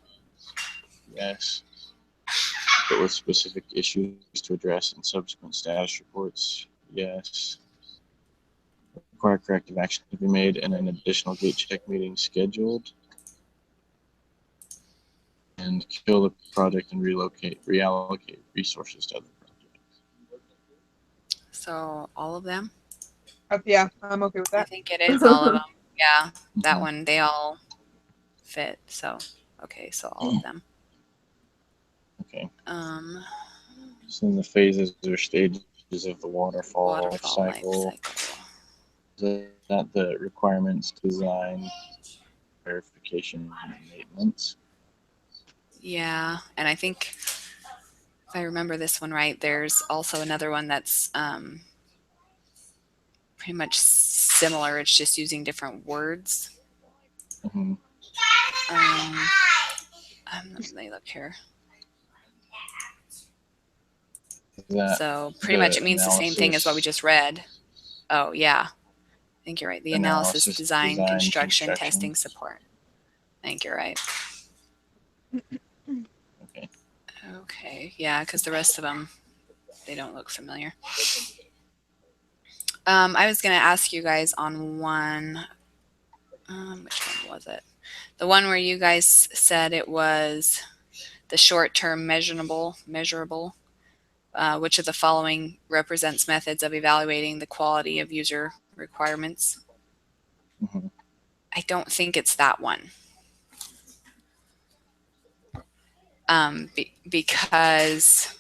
Yes. But with specific issues to address in subsequent status reports. Yes. Require corrective action to be made and an additional gate check meeting scheduled. And kill the project and reallocate resources to other projects. So all of them? Yeah, I'm okay with that. I think it is all of them. Yeah, that one, they all fit. So, okay, so all of them. Okay. So in the phases or stages of the waterfall cycle, life cycle. is that the requirements, design, verification, and maintenance? Yeah, and I think if I remember this one right, there's also another one that's pretty much similar. It's just using different words. Mm-hmm. Let me look here. That So pretty much it means the same thing as what we just read. Oh, yeah. I think you're right. The analysis, design, construction, testing, support. I think you're right. Okay. Okay, yeah, because the rest of them, they don't look familiar. I was going to ask you guys on one, which one was it? The one where you guys said it was the short-term measurable, which of the following represents methods of evaluating the quality of user requirements? Mm-hmm. I don't think it's that one. Because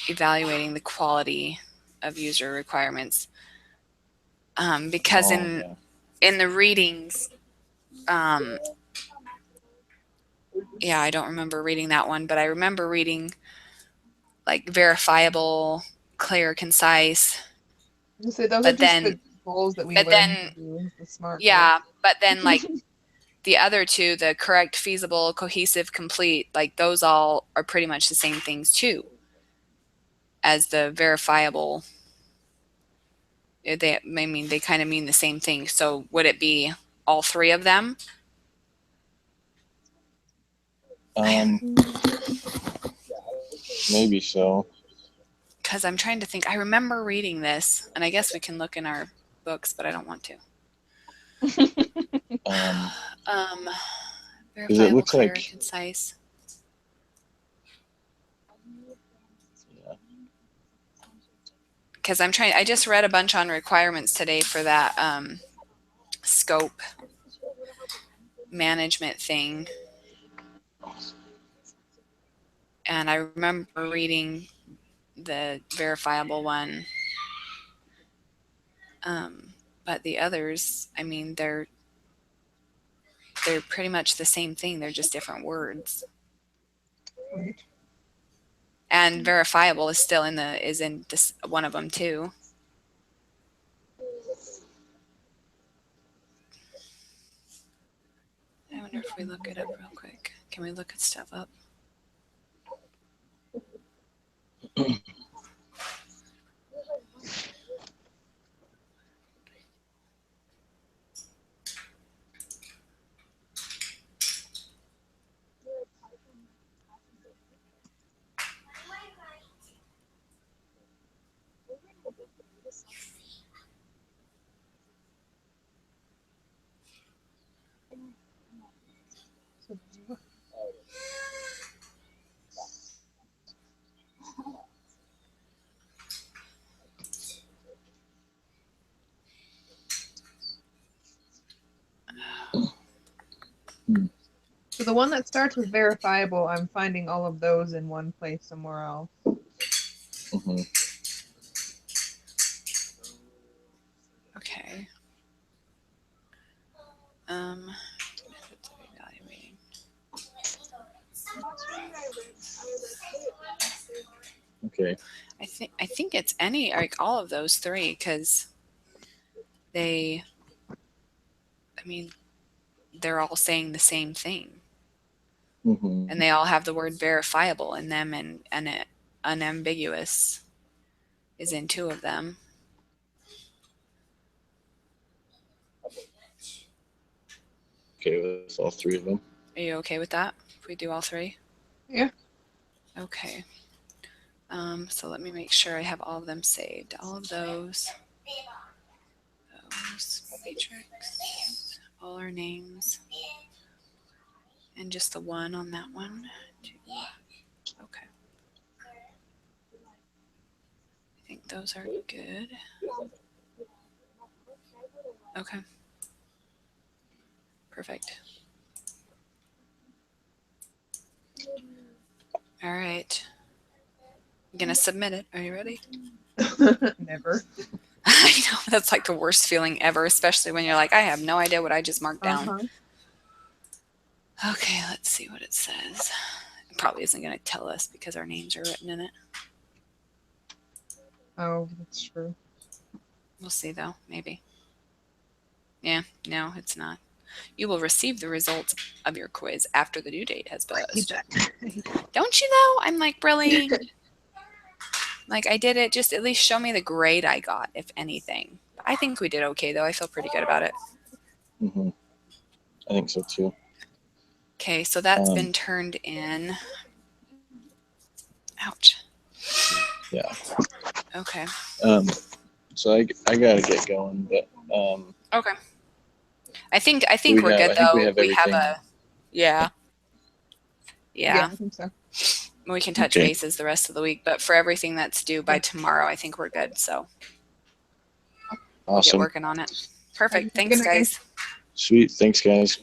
evaluating the quality of user requirements. Because in the readings, yeah, I don't remember reading that one, but I remember reading like verifiable, clear, concise. So those are But just then, the goals that we but learned then, to do, the SMART yeah, goals. but then like the other two, the correct, feasible, cohesive, complete, like those all are pretty much the same things too as the verifiable. They kind of mean the same thing. So would it be all three of them? Maybe so. Because I'm trying to think. I remember reading this, and I guess we can look in our books, but I don't want to. Verifiable, clear, concise. Yeah. Because I just read a bunch on requirements today for that scope management thing. And I remember reading the verifiable one. But the others, I mean, they're pretty much the same thing. They're just different words. Right. And verifiable is still in this one of them too. I wonder if we look it up real quick. Can we look at stuff up? So the one that starts with verifiable, I'm finding all of those in one place somewhere else. Mm-hmm. Okay. Methods of evaluating. Okay. I think it's any, like all of those three, because they, I mean, they're all saying the same thing, Mm-hmm. and they all have the word verifiable in them, and it, unambiguous is in 2 of them. Okay with all 3 of them. Are you okay with that if we do all 3? Yeah. Okay. So let me make sure I have all of them saved. All of those matrix, all our names, and just the one on that one. 2. Okay. I think those are good. Okay. Perfect. All right. I'm going to submit it. Are you ready? Never. I know, that's like the worst feeling ever, especially when you're like, I have no idea what I just marked down. Okay, let's see what it says. It probably isn't going to tell us because our names are written in it. Oh, that's true. We'll see though, maybe. Yeah, no, it's not. You will receive the results of your quiz after the due date has passed. Don't you know? I'm like, really? Like, I did it. Just at least show me the grade I got, if anything. I think we did okay, though. I feel pretty good about it. Mm-hmm. I think so too. Okay, so that's been turned in. Ouch. Yeah. Okay. So I gotta get going, but Okay. I think we we're good, I think we though. have We have everything. a, yeah. Yeah, Yeah. I think so. We can touch Okay. bases the rest of the week, but for everything that's due by tomorrow, I think we're good. So we'll get Awesome. working on it. Perfect. Have a good Thanks, night, guys. Sweet. Thanks, guys.